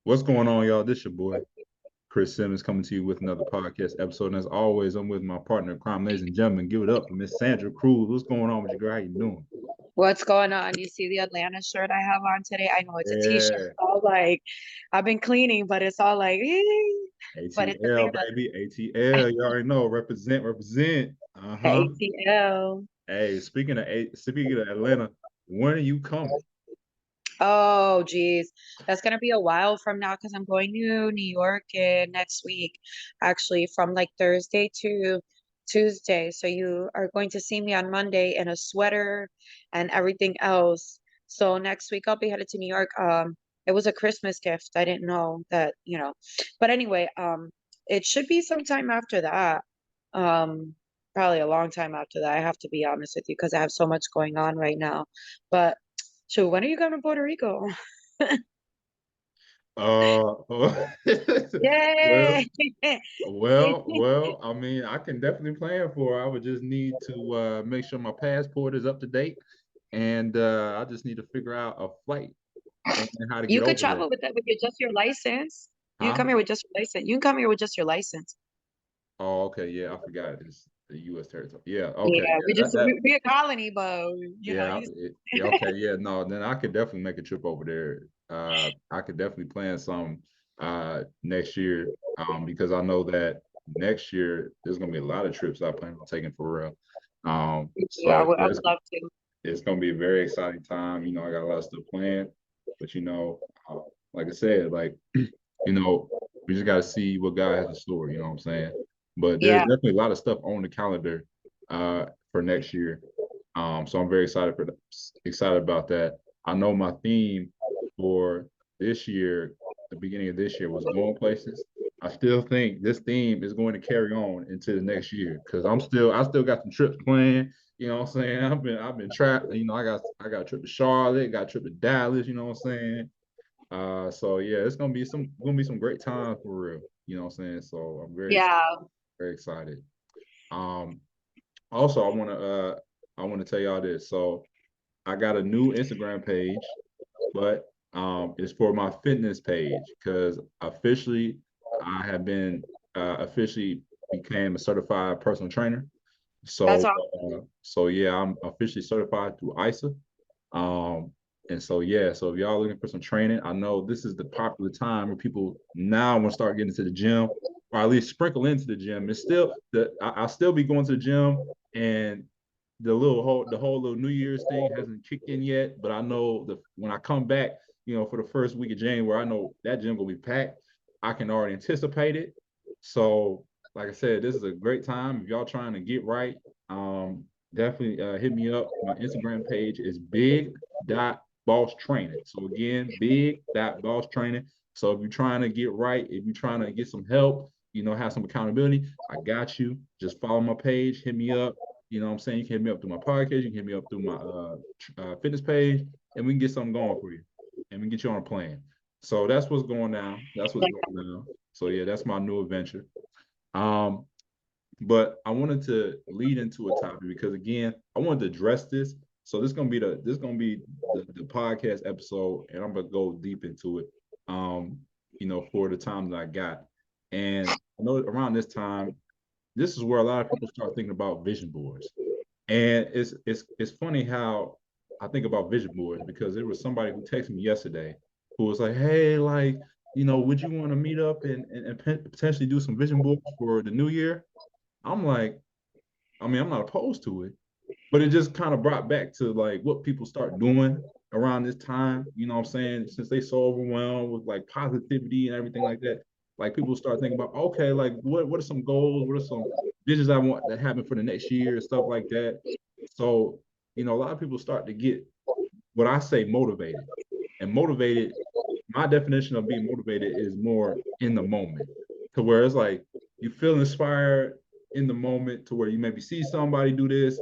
What's going on, y'all? This your boy, Chris Simmons, coming to you with another podcast episode. And as always, I'm with my partner in crime, ladies and gentlemen. Give it up for Miss Sandra Cruz. What's going on with you, girl? How you doing? What's going on? You see the Atlanta shirt I have on today? I know it's a t-shirt. Yeah, All like I've been cleaning, but it's all like, but it's a ATL, bit of baby. ATL. You already know. Represent, represent. the Uh-huh. ATL. Hey, speaking of Atlanta, when are you coming? Oh, geez. That's gonna be a while from now because I'm going to New York next week, actually, from like Thursday to Tuesday. So you are going to see me on Monday in a sweater and everything else. So next week I'll be headed to New York. It was a Christmas gift. I didn't know that. But anyway, it should be sometime after that. Um, Probably a long time after that. I have to be honest with you because I have so much going on right now. But so when are you going to Puerto Rico? Uh, well, Yay! well. I mean, I can definitely plan for it. I would just need to make sure my passport is up to date, and I just need to figure out a flight and how to You get could over there. travel with that with just your license. You can Huh? come here with just your license. You can come here with just your license. Oh, okay. Yeah, I forgot it's the U.S. territory. Yeah. Okay. Yeah, Yeah. That. we a colony, but Yeah. you Yeah. Okay. Yeah. No. Then I could definitely make a trip over there. I could definitely plan some next year. Because I know that next year there's gonna be a lot of trips I plan on taking for real. yeah, So I yeah, would love to. it's gonna be a very exciting time. I got a lot of stuff planned, but uh, like I said, like we just gotta see what God has in store. You know what I'm saying? But there's Yeah, definitely a lot of stuff on the calendar for next year. So I'm very excited about that. I know my theme for this year, the beginning of this year, was going places. I still think this theme is going to carry on into the next year because I still got some trips planned. You know what I'm saying? I've been trapped. I got a trip to Charlotte, got a trip to Dallas. You know what I'm saying? So yeah, it's gonna be some great time for real. You know what I'm saying? So I'm yeah. very excited. Um, Also, I wanna tell y'all this. So I got a new Instagram page, but it's for my fitness page because officially I have been officially became a certified personal trainer. That's So all. so yeah, I'm officially certified through ISA. Um, and so yeah, so if y'all looking for some training, I know this is the popular time where people now want to start getting to the gym, or at least sprinkle into the gym. It's still I'll still be going to the gym, and the whole little New Year's thing hasn't kicked in yet. But I know the when I come back, for the first week of January, I know that gym will be packed. I can already anticipate it. So like I said, this is a great time if y'all trying to get right. Definitely hit me up. My Instagram page is big.boss training. So again, big.boss training. So if you're trying to get right, if you're trying to get some help, have some accountability, I got you. Just follow my page, hit me up. You know what I'm saying? You can hit me up through my podcast, you can hit me up through my fitness page, and we can get something going for you. And we can get you on a plan. So that's what's going down. That's what's going down. So yeah, that's my new adventure. Um, but I wanted to lead into a topic because again, I wanted to address this. So this gonna be the podcast episode, and I'm gonna go deep into it. For the time that I got, and I know around this time, this is where a lot of people start thinking about vision boards, and it's funny how I think about vision boards because there was somebody who texted me yesterday who was like, "Hey, like, would you want to meet up and potentially do some vision boards for the new year?" I'm like, I mean, I'm not opposed to it, but it just kind of brought back to like what people start doing around this time. You know what I'm saying? Since they so overwhelmed with like positivity and everything like that, like people start thinking about, okay, like what are some goals? What are some visions I want that happen for the next year and stuff like that. So, a lot of people start to get what I say motivated. And motivated, my definition of being motivated is more in the moment. To where it's like you feel inspired in the moment to where you maybe see somebody do this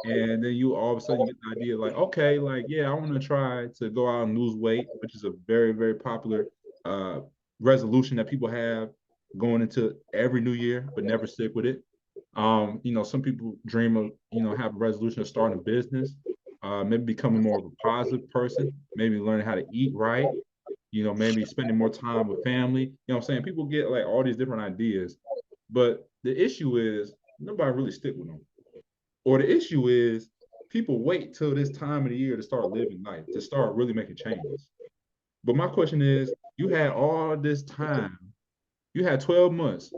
and then you all of a sudden you get the idea like, okay, like, yeah, I want to try to go out and lose weight, which is a very, very popular uh, resolution that people have going into every new year, but never stick with it. Some people dream of, have a resolution of starting a business, maybe becoming more of a positive person, maybe learning how to eat right, maybe spending more time with family. You know what I'm saying? People get like all these different ideas, but the issue is nobody really stick with them. Or the issue is people wait till this time of the year to start living life, to start really making changes. But my question is, you had all this time, you had 12 months.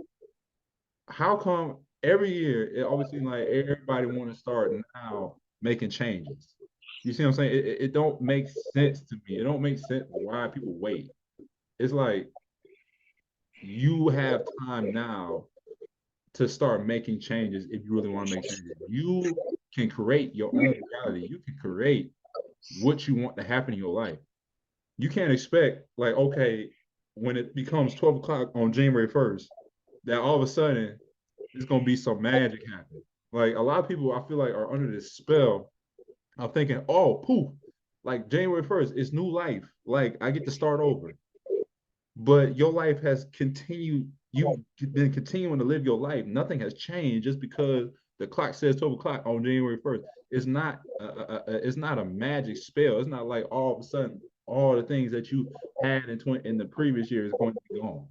How come every year it always seems like everybody want to start now making changes? You see what I'm saying? It don't make sense to me. It don't make sense why people wait. It's like you have time now to start making changes if you really want to make changes. You can create your own reality. You can create what you want to happen in your life. You can't expect, like, okay, when it becomes 12 o'clock on January 1st, that all of a sudden there's gonna be some magic happen. Like a lot of people I feel like are under this spell of thinking, oh, poof, like January 1st, it's new life. Like I get to start over. But your life has continued, you've been continuing to live your life. Nothing has changed just because the clock says 12 o'clock on January 1st. It's not a magic spell. It's not like all of a sudden all the things that you had in the previous year is going to be gone.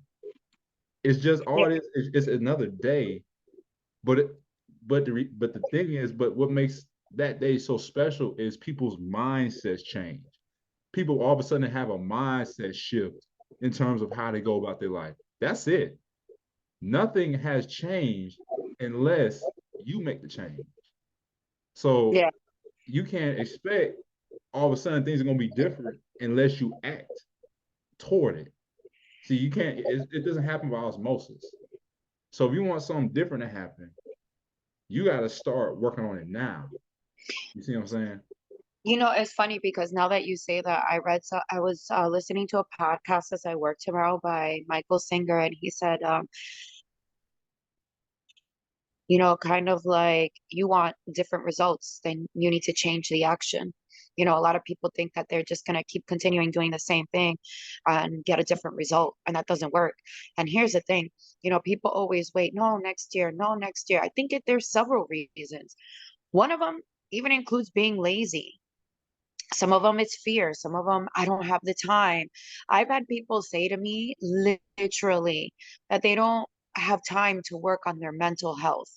It's just Yeah. all this. It's another day, but but the thing is, but what makes that day so special is people's mindsets change. People all of a sudden have a mindset shift in terms of how they go about their life. That's it. Nothing has changed unless you make the change. So Yeah. you can't expect all of a sudden things are going to be different unless you act toward it. See, you can't, it doesn't happen by osmosis. So if you want something different to happen, you got to start working on it now. You see what I'm saying? It's funny because now that you say that, I was listening to a podcast as I work tomorrow by Michael Singer, and he said, kind of like you want different results, then you need to change the action. A lot of people think that they're just going to keep continuing doing the same thing and get a different result, and that doesn't work. And here's the thing, people always wait, no, next year, no, next year. I think there's several reasons. One of them even includes being lazy. Some of them it's fear. Some of them, I don't have the time. I've had people say to me literally that they don't have time to work on their mental health.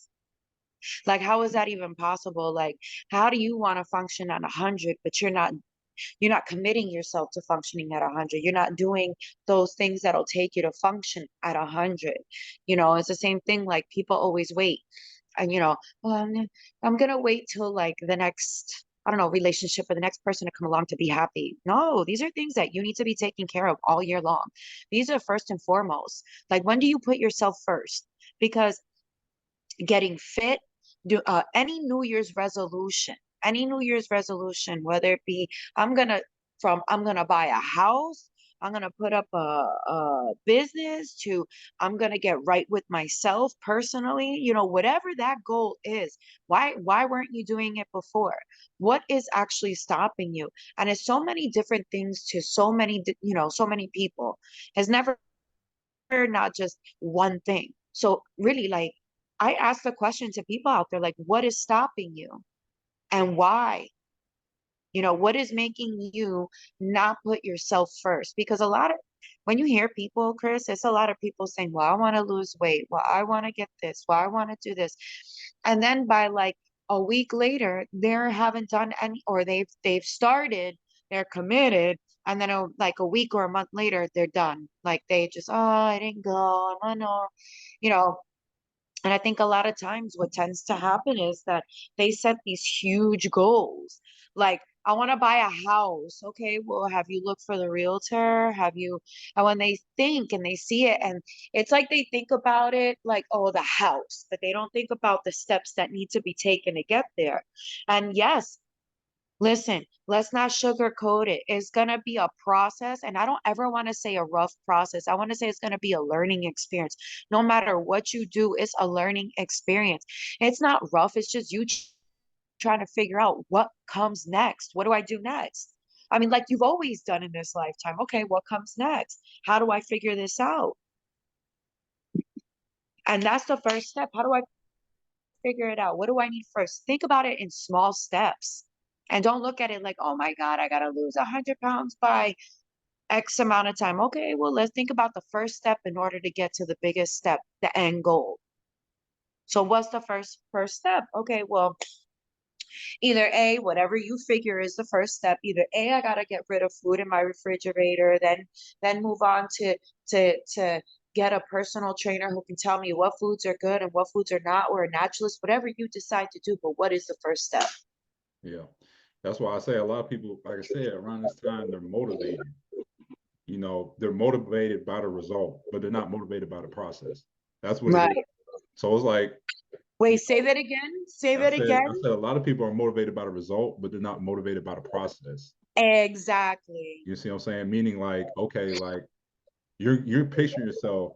Like, how is that even possible? Like, how do you want to function at 100, but you're not committing yourself to functioning at 100. You're not doing those things that'll take you to function at 100. It's the same thing. Like people always wait, and well, I'm gonna wait till like the next, I don't know, relationship or the next person to come along to be happy. No, these are things that you need to be taking care of all year long. These are first and foremost. Like, when do you put yourself first? Because getting fit, any New Year's resolution, whether it be I'm gonna buy a house, I'm gonna put up a business, to I'm gonna get right with myself personally, whatever that goal is. Why weren't you doing it before? What is actually stopping you? And it's so many different things to so many people. It's never not just one thing. So really, like, I ask the question to people out there, like, what is stopping you and why? What is making you not put yourself first? Because when you hear people, Chris, it's a lot of people saying, well, I want to lose weight. Well, I want to get this. Well, I want to do this. And then by like a week later, they haven't done any, or they've started, they're committed. And then like a week or a month later, they're done. Like they just, oh, I didn't go. I know, you know, and I think a lot of times what tends to happen is that they set these huge goals. Like, I want to buy a house. Okay, well, have you looked for the realtor? And when they think and they see it, and it's like they think about it like, oh, the house, but they don't think about the steps that need to be taken to get there. And yes, listen, let's not sugarcoat it. It's going to be a process. And I don't ever want to say a rough process. I want to say it's going to be a learning experience. No matter what you do, it's a learning experience. It's not rough. It's just you trying to figure out what comes next. What do I do next? I mean, like you've always done in this lifetime. Okay, what comes next? How do I figure this out? And that's the first step. How do I figure it out? What do I need first? Think about it in small steps. And don't look at it like, oh my God, I gotta lose 100 pounds by X amount of time. Okay, well, let's think about the first step in order to get to the biggest step, the end goal. So what's the first step? Okay, well, either A, whatever you figure is the first step, either A, I gotta get rid of food in my refrigerator, then move on to get a personal trainer who can tell me what foods are good and what foods are not, or a naturalist, whatever you decide to do, but what is the first step? Yeah. That's why I say a lot of people, like I said, around this time, they're motivated. They're motivated by the result, but they're not motivated by the process. That's what it is. Right. So it's like, Wait, say that again. Say I that said, again. I said a lot of people are motivated by the result, but they're not motivated by the process. Exactly. You see what I'm saying? Meaning like, okay, like you're picturing yourself,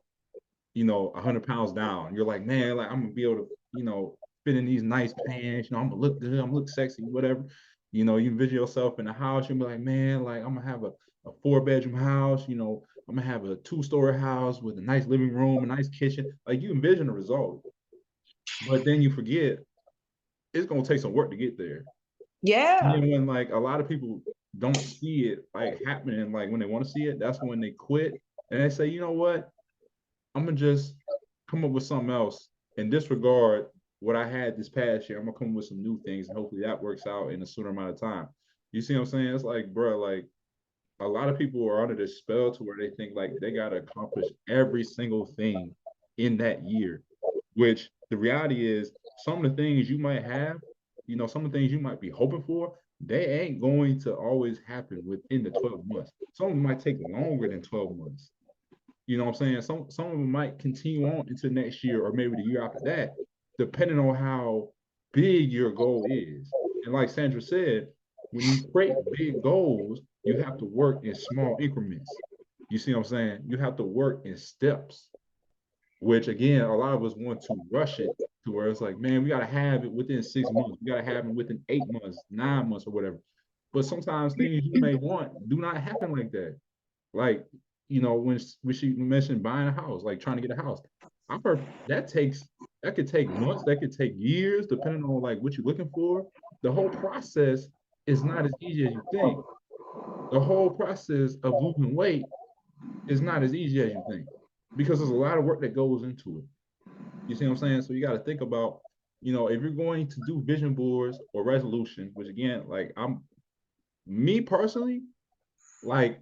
100 pounds down. You're like, man, like I'm gonna be able to, fit in these nice pants, I'm gonna look good, I'm gonna look sexy, whatever. You envision yourself in a house, you'll be like, man, like I'm gonna have a 4-bedroom house, I'm gonna have a 2-story house with a nice living room, a nice kitchen. Like you envision the result, but then you forget it's gonna take some work to get there. And Yeah. then when like a lot of people don't see it like happening, like when they want to see it, that's when they quit and they say, you know what, I'm gonna just come up with something else and disregard what I had this past year. I'm gonna come up with some new things and hopefully that works out in a sooner amount of time. You see what I'm saying? It's like, bro, like a lot of people are under this spell to where they think like they gotta accomplish every single thing in that year, which the reality is some of the things you might have, some of the things you might be hoping for, they ain't going to always happen within the 12 months. Some of them might take longer than 12 months. You know what I'm saying? Some of them might continue on into next year or maybe the year after that, depending on how big your goal is. And like Sandra said, when you create big goals, you have to work in small increments. You see what I'm saying? You have to work in steps, which again, a lot of us want to rush it to where it's like, man, we got to have it within 6 months. We got to have it within 8 months, 9 months, or whatever. But sometimes things you may want do not happen like that. Like, when she mentioned buying a house, like trying to get a house, I've heard that could take months, that could take years, depending on like what you're looking for. The whole process is not as easy as you think. The whole process of losing weight is not as easy as you think because there's a lot of work that goes into it. You see what I'm saying? So you got to think about, if you're going to do vision boards or resolutions, which again, like me personally, like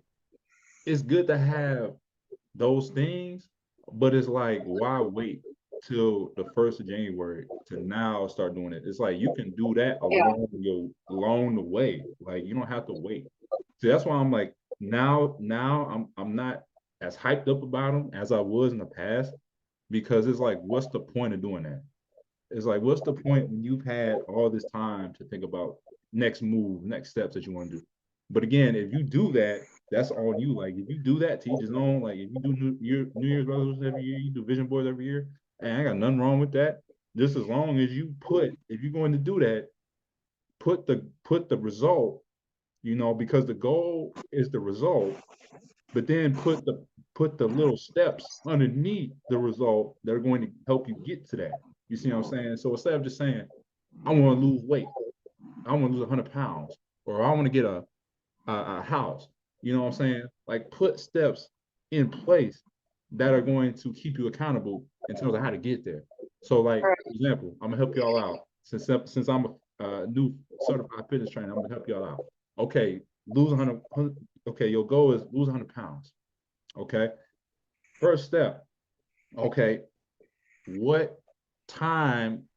it's good to have those things, but it's like, why wait till the 1st of January to now start doing it? It's like you can do that Yeah. along the way. Like you don't have to wait. So that's why I'm like now I'm not as hyped up about them as I was in the past because it's like, what's the point of doing that? It's like, what's the point when you've had all this time to think about next move, next steps that you want to do? But again, if you do that, that's on you. Like if you do that to each his own, like if you do New Year's resolutions every year, you do vision boards every year, and I got nothing wrong with that. Just as long as if you're going to do that, put the result, because the goal is the result, but then put the little steps underneath the result that are going to help you get to that. You see what I'm saying? So instead of just saying, I want to lose weight, I want to lose 100 pounds, or I want to get a house, you know what I'm saying? Like put steps in place that are going to keep you accountable in terms of how to get there. So, like, Right. for example, I'm gonna help y'all out. Since I'm a new certified fitness trainer, I'm gonna help y'all out. Okay, lose 100. Okay, your goal is lose 100 pounds. Okay, first step. Okay, what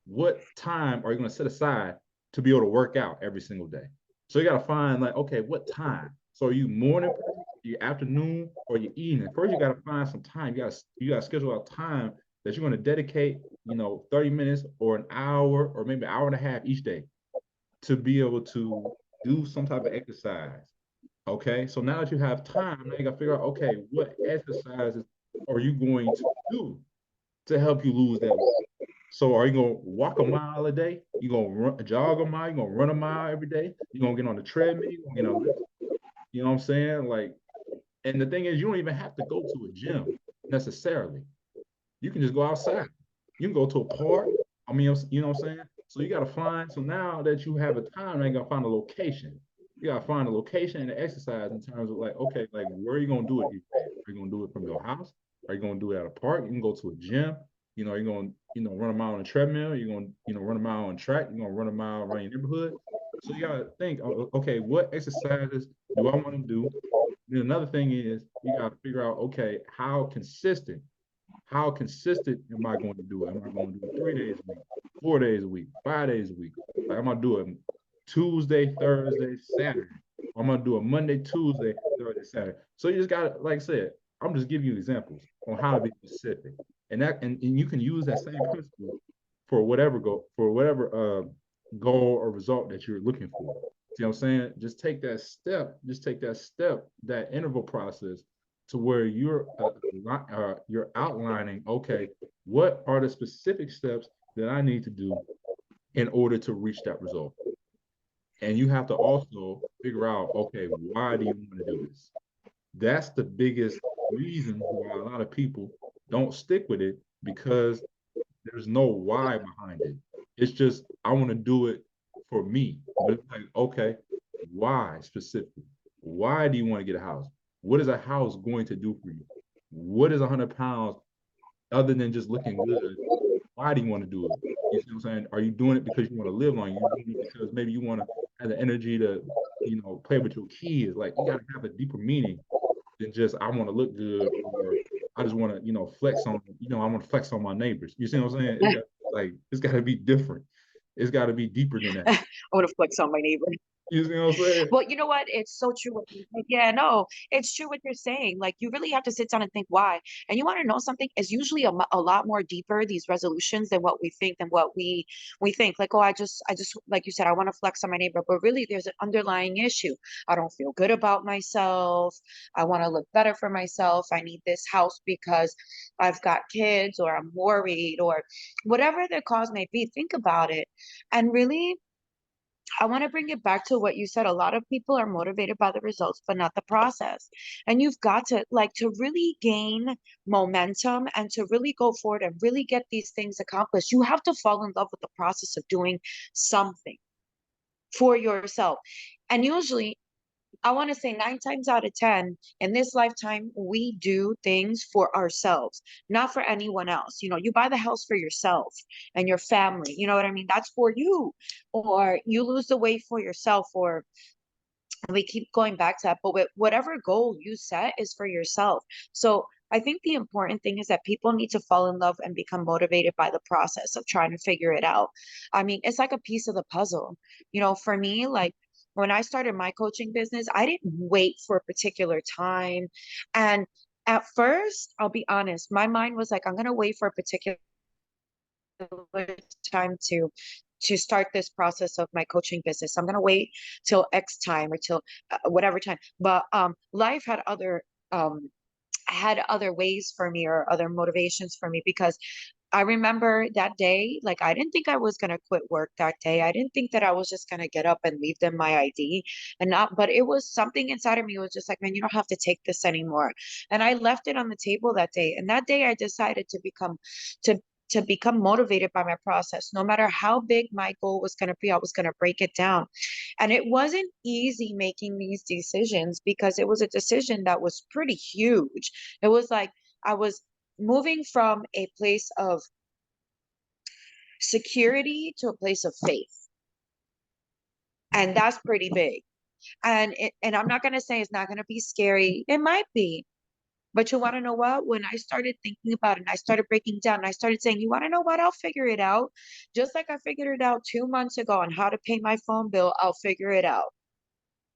what time are you going to set aside to be able to work out every single day? So you got to find like, okay, what time? So are you morning person, your afternoon, or your evening? First, you got to find some time. You got to schedule out time that you're going to dedicate, 30 minutes or an hour or maybe an hour and a half each day to be able to do some type of exercise. Okay, so now that you have time, now you got to figure out, okay, what exercises are you going to do to help you lose that weight? So are you gonna walk a mile a day? You gonna jog a mile? You gonna run a mile every day? You gonna get on the treadmill? You gonna get on lift? You know what I'm saying? Like, and the thing is, you don't even have to go to a gym necessarily. You can just go outside. You can go to a park. You know what I'm saying? So you gotta find. So now that you have a time, you gotta find a location. you gotta find a location and the exercise in terms of like, okay, like where are you gonna do it each day? Are you gonna do it from your house? Are you gonna do it at a park? You can go to a gym. You're gonna, run a mile on a treadmill. You're gonna, run a mile on track. You're gonna run a mile around your neighborhood. So you gotta think, okay, what exercises do I want to do? Then another thing is you gotta figure out, okay, how consistent am I going to do it? Am I going to do it 3 days a week, 4 days a week, 5 days a week? Like I'm gonna do it Tuesday, Thursday, Saturday. I'm gonna do it Monday, Tuesday, Thursday, Saturday. So you just gotta, like I said, I'm just giving you examples on how to be specific. And you can use that same principle for whatever goal or result that you're looking for. See what I'm saying? Just take that step, that interval process to where you're outlining, okay, what are the specific steps that I need to do in order to reach that result? And you have to also figure out, okay, why do you want to do this? That's the biggest reason why a lot of people don't stick with it, because there's no why behind it. It's just, I want to do it for me. But it's like, okay, why specifically? Why do you want to get a house? What is a house going to do for you? What is 100 pounds other than just looking good? Why do you want to do it? You see what I'm saying? Are you doing it because you want to live long? You doing it because maybe you want to have the energy to, play with your kids? Like, you got to have a deeper meaning than just, I want to look good, or I just want to, flex on, I want to flex on my neighbors. You see what I'm saying? It's got to be different. It's got to be deeper than that. I want to flex on my neighbor. You see what I'm saying? Well, you know what? It's so true. Yeah, no, it's true what you're saying. Like, you really have to sit down and think why. And you want to know something? It's usually a lot more deeper, these resolutions, than what we think, than what we think. Like, oh, I just, like you said, I want to flex on my neighbor, but really, there's an underlying issue. I don't feel good about myself. I want to look better for myself. I need this house because I've got kids, or I'm worried, or whatever the cause may be. Think about it, and really, I want to bring it back to what you said. A lot of people are motivated by the results, but not the process. And you've got to, like, to really gain momentum and to really go forward and really get these things accomplished. You have to fall in love with the process of doing something for yourself. And usually, I want to say 9 times out of 10 in this lifetime, we do things for ourselves, not for anyone else. You buy the house for yourself and your family. You know what I mean? That's for you. Or you lose the weight for yourself, or we keep going back to that. But whatever goal you set is for yourself. So I think the important thing is that people need to fall in love and become motivated by the process of trying to figure it out. I mean, it's like a piece of the puzzle. For me, like, when I started my coaching business, I didn't wait for a particular time. And at first, I'll be honest, my mind was like, I'm going to wait for a particular time to start this process of my coaching business. I'm going to wait till X time, or till whatever time. But life had other ways for me, or other motivations for me, because I remember that day, like, I didn't think I was going to quit work that day. I didn't think that I was just going to get up and leave them my ID and not, but it was something inside of me was just like, man, you don't have to take this anymore. And I left it on the table that day. And that day I decided to to become motivated by my process. No matter how big my goal was going to be, I was going to break it down. And it wasn't easy making these decisions, because it was a decision that was pretty huge. It was like I was moving from a place of security to a place of faith. And that's pretty big. And I'm not going to say it's not going to be scary. It might be. But you want to know what? When I started thinking about it and I started breaking down, and I started saying, you want to know what? I'll figure it out. Just like I figured it out 2 months ago on how to pay my phone bill, I'll figure it out.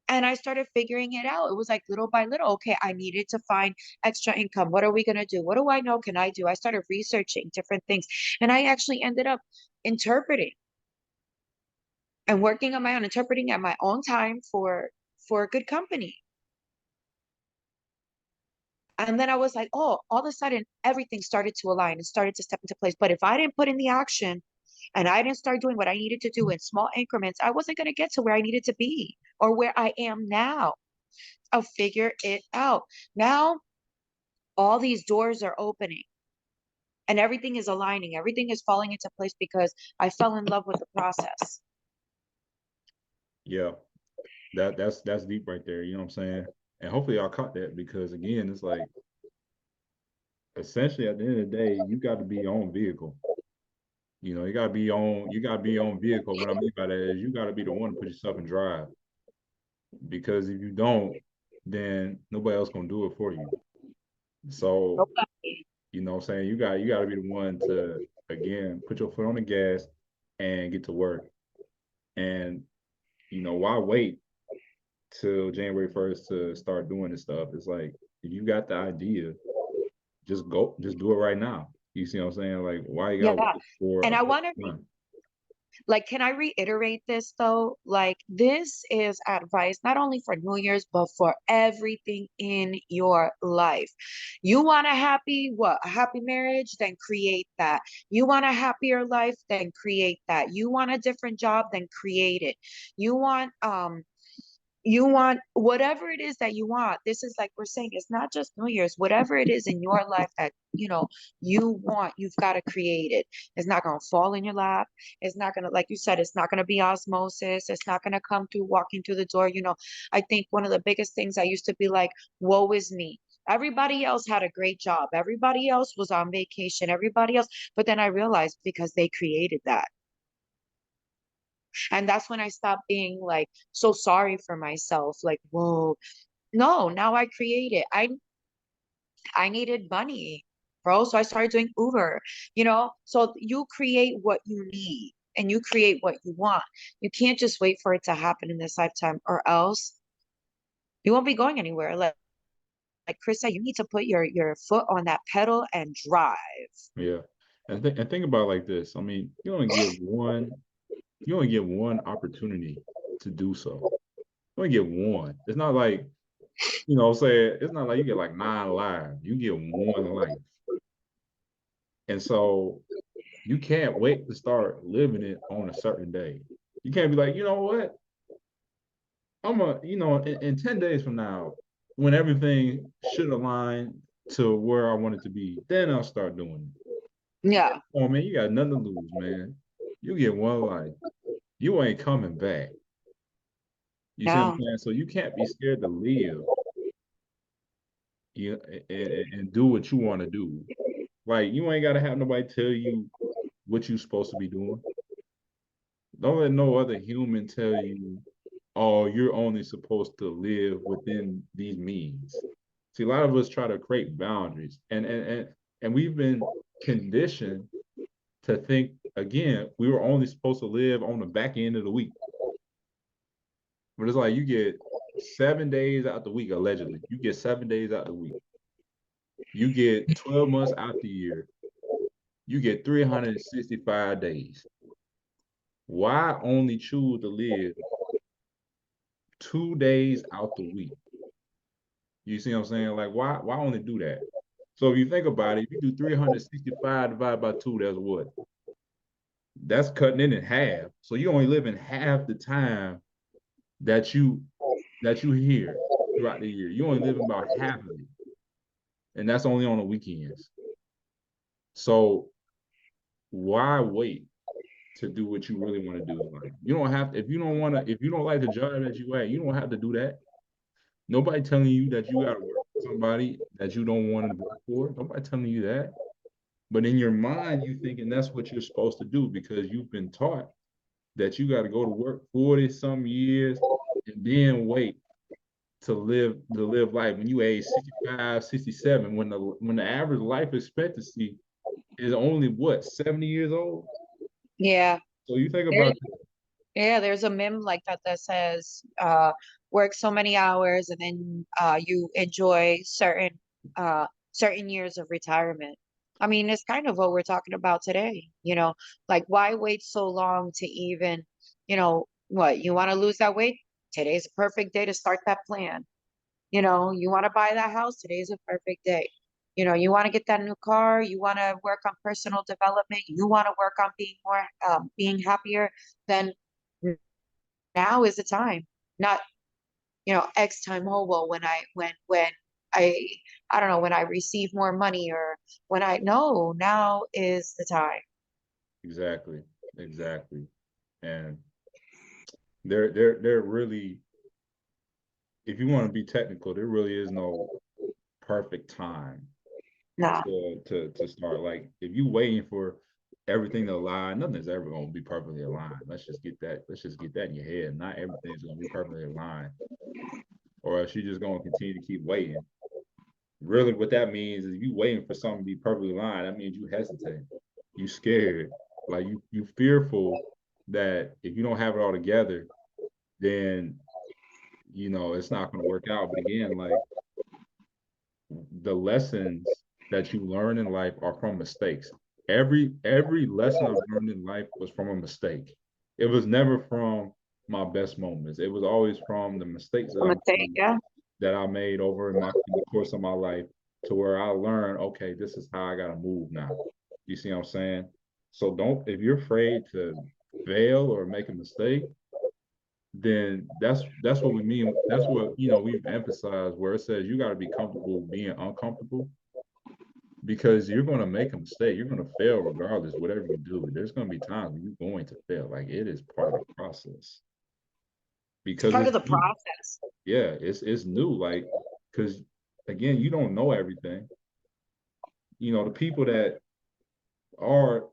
And I started figuring it out. It was like little by little. Okay, I needed to find extra income. What are we going to do? What do I know can I do? I started researching different things. And I actually ended up interpreting and working on my own, interpreting at my own time for a good company. And then I was like, oh, all of a sudden everything started to align and started to step into place. But if I didn't put in the action and I didn't start doing what I needed to do in small increments, I wasn't going to get to where I needed to be or where I am now. I'll figure it out. Now all these doors are opening and everything is aligning. Everything is falling into place because I fell in love with the process. Yeah. That's deep right there. You know what I'm saying? And hopefully y'all caught that because again, it's like essentially at the end of the day, you got to be your own vehicle. You know, you gotta be your own vehicle. What I mean by that is you gotta be the one to put yourself in drive. Because if you don't, then nobody else gonna do it for you. So, Okay. you know what I'm saying? You gotta be the one to again put your foot on the gas and get to work. And you know, why wait till January 1st to start doing this stuff? It's like if you got the idea, just do it right now. You see what I'm saying? Like why you gotta Yeah. wait for And a I perfect want to time? like, can I reiterate this though? Like, this is advice not only for New Year's, but for everything in your life. You want a happy, what? A happy marriage? Then create that. You want a happier life? Then create that. You want a different job? Then create it. You want whatever it is that you want. This is like we're saying, it's not just New Year's, whatever it is in your life that you want, you've got to create it. It's not going to fall in your lap. It's not going to, like you said, it's not going to be osmosis. It's not going to come through walking through the door. I think one of the biggest things I used to be like, woe is me. Everybody else had a great job. Everybody else was on vacation. Everybody else. But then I realized because they created that. And that's when I stopped being like so sorry for myself. Like, whoa, no, now I create it. I needed money, bro. So I started doing Uber. So you create what you need and you create what you want. You can't just wait for it to happen in this lifetime, or else you won't be going anywhere. Like Chris said, you need to put your foot on that pedal and drive. Yeah. And think about it like this. I mean, you only get one opportunity to do so. You only get one. It's not like, say it's not like you get like 9 lives. You get one life. And so you can't wait to start living it on a certain day. You can't be like, you know what? In 10 days from now, when everything should align to where I want it to be, then I'll start doing it. Yeah. Oh man, you got nothing to lose, man. You get one life. You ain't coming back. You see what I'm Yeah. saying? So you can't be scared to live you and do what you want to do. Like you ain't gotta have nobody tell you what you're supposed to be doing. Don't let no other human tell you, oh, you're only supposed to live within these means. See, a lot of us try to create boundaries and we've been conditioned to think again, we were only supposed to live on the back end of the week. But it's like you get 7 days out the week, allegedly. You get 7 days out the week. You get 12 months out the year. You get 365 days. Why only choose to live 2 days out the week? You see what I'm saying? Like, why only do that? So if you think about it, if you do 365 divided by two, that's what? That's cutting it in half. So you only live in half the time that you here throughout the year. You only live in about half of it. And that's only on the weekends. So why wait to do what you really want to do in life? You don't have to, if you don't like the job that you at, you don't have to do that. Nobody telling you that you gotta work for somebody that you don't want to work for. Nobody telling you that. But in your mind, you thinking that's what you're supposed to do because you've been taught that you got to go to work 40 some years and then wait to live life when you age 65, 67, when the average life expectancy is only what, 70 years old? Yeah. So you think There, about that. yeah, there's a meme like that that says, work so many hours and then you enjoy certain years of retirement. I mean, it's kind of what we're talking about today. Like why wait so long to even, what, you want to lose that weight? Today's a perfect day to start that plan. You want to buy that house? Today's a perfect day. You want to get that new car, you want to work on personal development, you want to work on being happier, then now is the time. Not, X time, oh well, when I I don't know, when I receive more money, or when I no, now is the time. Exactly. Exactly. And they're really if you want to be technical, there really is no perfect time No, to start. Like if you waiting for everything to align, nothing's ever gonna be perfectly aligned. Let's just get that. Let's just get that in your head. Not everything's gonna be perfectly aligned, or else you're just gonna continue to keep waiting. Really, what that means is you waiting for something to be perfectly aligned. That means you hesitate. You scared. Like you fearful that if you don't have it all together, then it's not gonna work out. But again, like the lessons that you learn in life are from mistakes. Every lesson I've learned in life was from a mistake. It was never from my best moments. It was always from the mistakes a mistake. Yeah. that I made over in the course of my life, to where I learned, okay, this is how I gotta move now. You see what I'm saying? So don't, if you're afraid to fail or make a mistake, then that's what we mean. That's what we've emphasized, where it says you got to be comfortable being uncomfortable, because you're going to make a mistake. You're going to fail regardless, whatever you do. There's going to be times when you're going to fail. Like it is part of the process, It's because part it's of the new. process. Yeah, it's new. Like, because again, you don't know everything. The people that are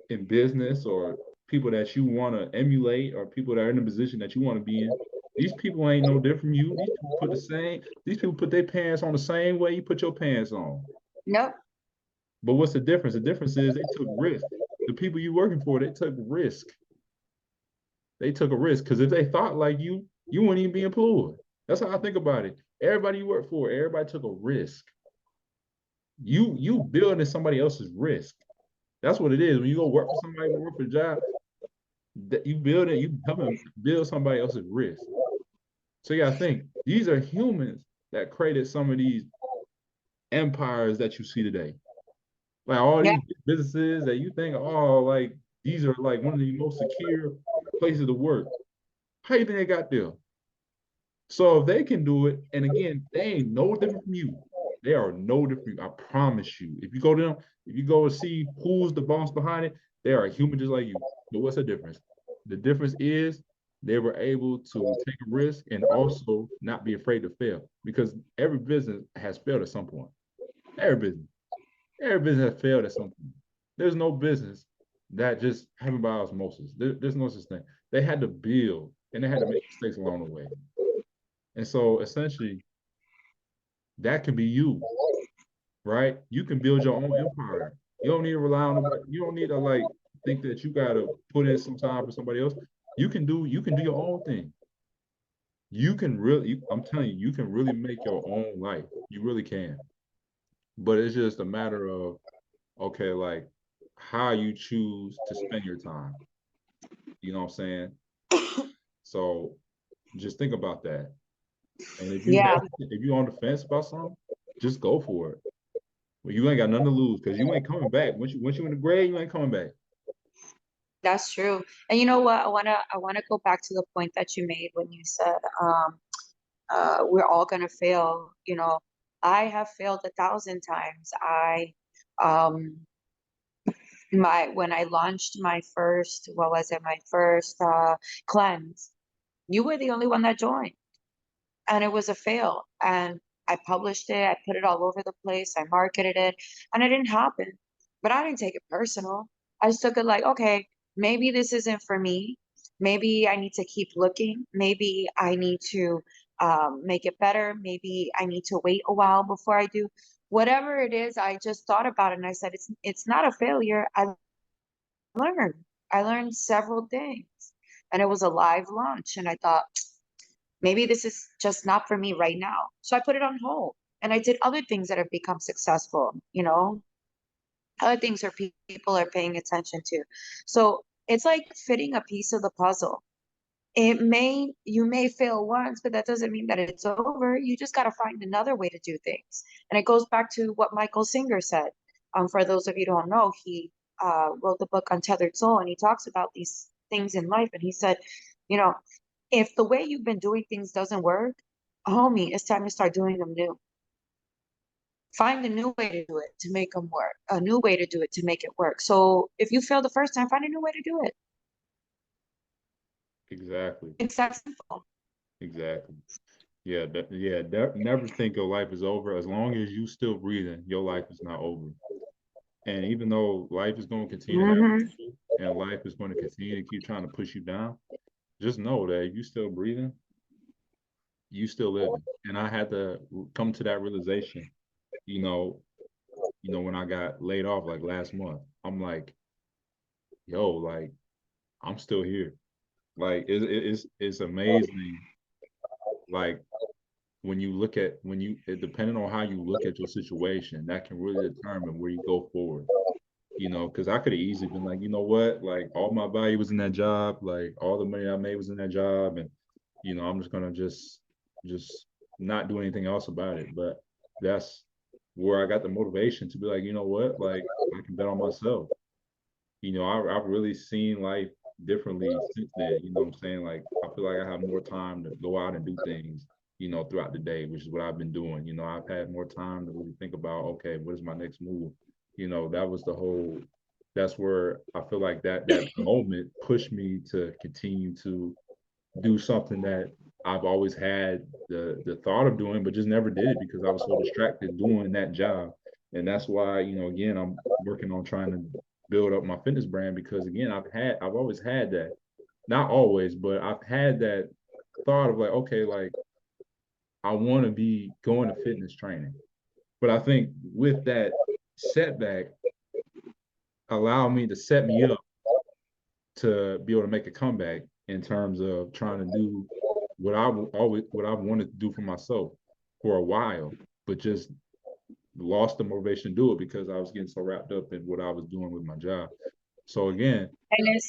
in business, or people that you want to emulate, or people that are in the position that you want to be in, these people ain't no different from you. These people put their pants on the same way you put your pants on. Nope. But what's the difference? The difference is they took risk. The people you working for, they took risk. They took a risk, because if they thought like you wouldn't even be employed. That's how I think about it. Everybody you work for, everybody took a risk. You building somebody else's risk. That's what it is. When you go work for somebody, work for a job, that you helping build somebody else's risk. So you gotta think, these are humans that created some of these empires that you see today. Like all Yeah. these businesses that you think, oh, like these are like one of the most secure places to work. How you think they got there? So if they can do it, and again, they ain't no different from you. They are no different. I promise you. If you go to them, if you go and see who's the boss behind it, they are human just like you. But what's the difference? The difference is they were able to take a risk and also not be afraid to fail, because every business has failed at some point. Every business. Every business has failed at some point. There's no business that just happened by osmosis. There's no such thing. They had to build, and they had to make mistakes along the way. And so essentially, that can be you, right? You can build your own empire. You don't need to rely on nobody. You don't need to like think that you gotta put in some time for somebody else. You can do your own thing. I'm telling you, you can really make your own life. You really can. But it's just a matter of, okay, like how you choose to spend your time. You know what I'm saying? So just think about that. And Yeah. if you on the fence about something, just go for it. Well, you ain't got nothing to lose, because you ain't coming back. Once you in the grave, you ain't coming back. That's true. And you know what? I wanna go back to the point that you made when you said we're all gonna fail. I have failed 1,000 times. Um my when I launched my first, what was it, my first cleanse, you were the only one that joined, and it was a fail. And I published it, I put it all over the place, I marketed it, and it didn't happen. But I didn't take it personal. I just took it like, okay, maybe this isn't for me. Maybe I need to keep looking. Maybe I need to make it better. Maybe I need to wait a while before I do. Whatever it is, I just thought about it and I said, it's not a failure. Learned. I learned several things. And it was a live launch. And I thought, maybe this is just not for me right now. So I put it on hold. And I did other things that have become successful, other things where people are paying attention to. So it's like fitting a piece of the puzzle. You may fail once, but that doesn't mean that it's over. You just got to find another way to do things. And it goes back to what Michael Singer said. For those of you who don't know, he wrote the book Untethered Soul, and he talks about these things in life. And he said, you know, if the way you've been doing things doesn't work, homie, it's time to start doing them new. Find a new way to do it to make them work, a new way to do it to make it work. So if you fail the first time, find a new way to do it. Exactly. It's that simple. Exactly. Yeah, never think your life is over. As long as you still breathing, your life is not over. And even though life is going to continue to happen Hmm. to you, and life is going to continue to keep trying to push you down, just know that if you still breathing, you still living. And I had to come to that realization, you know, when I got laid off like last month. I'm like, yo, like I'm still here. Like it's amazing. Like when you look at depending on how you look at your situation, that can really determine where you go forward. Because I could have easily been like, you know what, like all my value was in that job, like all the money I made was in that job, and I'm just gonna just not do anything else about it. But that's where I got the motivation to be like, you know what, like I can bet on myself. I've really seen life differently since then. You know what I'm saying? Like, I feel like I have more time to go out and do things, throughout the day, which is what I've been doing. I've had more time to really think about, okay, what is my next move? That was that's where I feel like that moment pushed me to continue to do something that I've always had the thought of doing, but just never did it because I was so distracted doing that job. And that's why, again, I'm working on trying to build up my fitness brand because again, I've always had that. Not always, but I've had that thought of like, okay, like I want to be going to fitness training. But I think with that setback allowed me to set me up to be able to make a comeback in terms of trying to do what I wanted to do for myself for a while, but just lost the motivation to do it because I was getting so wrapped up in what I was doing with my job. So again, And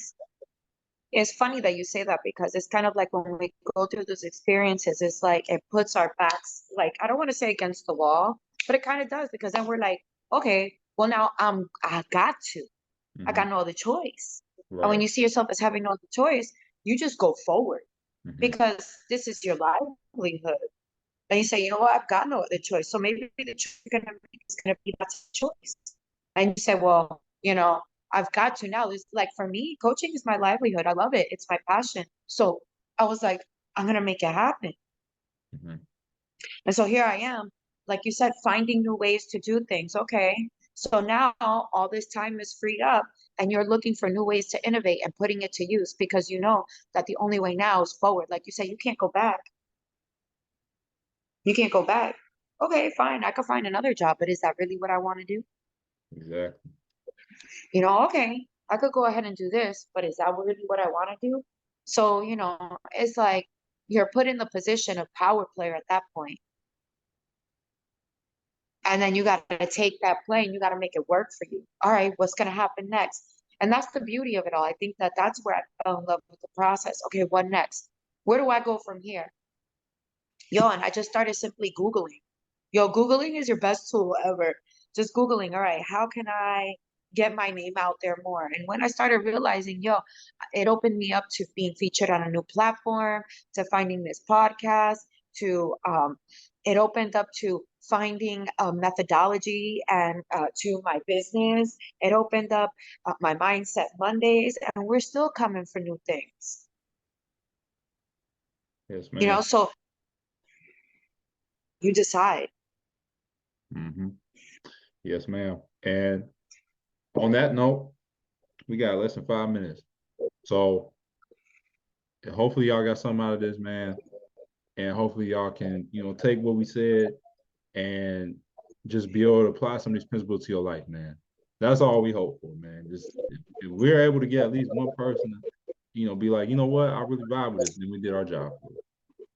it's funny that you say that because it's kind of like when we go through those experiences, it's like it puts our backs, like, I don't want to say against the wall, but it kind of does because then we're like, okay, well, now I mhm, got no other choice. And when right, you see yourself as having no other choice, you just go forward mhm, because this is your livelihood. And you say, you know what, I've got no other choice. So maybe the choice you're gonna make is gonna be that choice. And you say, well, I've got to now. It's like for me, coaching is my livelihood. I love it. It's my passion. So I was like, I'm gonna make it happen. mhm. And so here I am, like you said, finding new ways to do things. Okay. So now all this time is freed up and you're looking for new ways to innovate and putting it to use because you know that the only way now is forward. Like you say, you can't go back. You can't go back. Okay, fine. I could find another job, but is that really what I want to do? Exactly. Okay, I could go ahead and do this, but is that really what I want to do? So, it's like you're put in the position of power player at that point. And then you got to take that play and you got to make it work for you. All right, what's going to happen next? And that's the beauty of it all. I think that that's where I fell in love with the process. Okay, what next? Where do I go from here? Yo, and I just started simply Googling. Yo, Googling is your best tool ever. Just Googling, all right, how can I get my name out there more? And when I started realizing, yo, it opened me up to being featured on a new platform, to finding this podcast, to it opened up to finding a methodology and to my business. It opened up my Mindset Mondays, and we're still coming for new things. Yes, ma'am. So you decide. Hmm. Yes, ma'am. And on that note, we got less than 5 minutes. So hopefully y'all got something out of this, man. And hopefully y'all can, take what we said and just be able to apply some of these principles to your life, man. That's all we hope for, man. Just if we're able to get at least one person to, be like, you know what, I really vibe with this, then we did our job.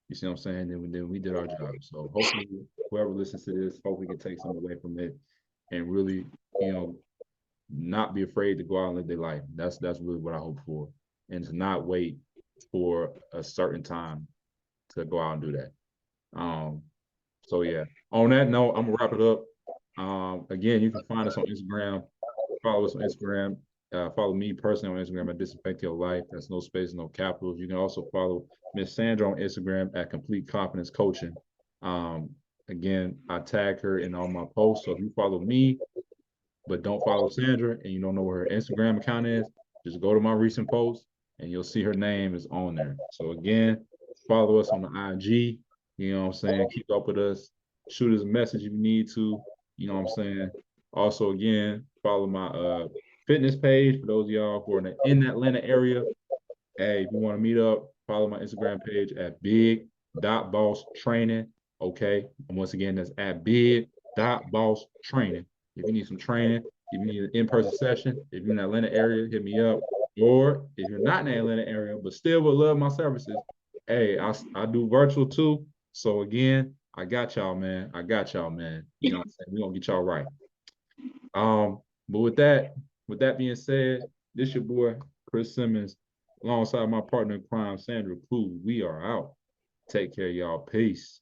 You see what I'm saying? Then we did our job. So hopefully whoever listens to this, hopefully can take something away from it and really, not be afraid to go out and live their life. That's really what I hope for. And to not wait for a certain time to go out and do that. Um, so yeah. On that note, I'm gonna wrap it up. Again, you can find us on Instagram. Follow us on Instagram. Follow me personally on Instagram at Disinfect Your Life. That's no space, no capitals. You can also follow Miss Sandra on Instagram at Complete Confidence Coaching. Um, again, I tag her in all my posts. So if you follow me, but don't follow Sandra and you don't know where her Instagram account is, just go to my recent posts and you'll see her name is on there. So again, follow us on the IG. You know what I'm saying? Keep up with us. Shoot us a message if you need to. You know what I'm saying? Also, again, follow my fitness page for those of y'all who are in the Atlanta area. Hey, if you want to meet up, follow my Instagram page at big.boss training. Okay. And once again, that's at big.boss training. If you need some training, if you need an in-person session, if you're in the Atlanta area, hit me up. Or if you're not in the Atlanta area, but still would love my services, hey, I do virtual too. So again, I got y'all, man. I got y'all, man. You know what I'm saying? We're gonna get y'all right. But with that being said, this your boy, Chris Simmons, alongside my partner in crime, Sandra Cruz. We are out. Take care, y'all. Peace.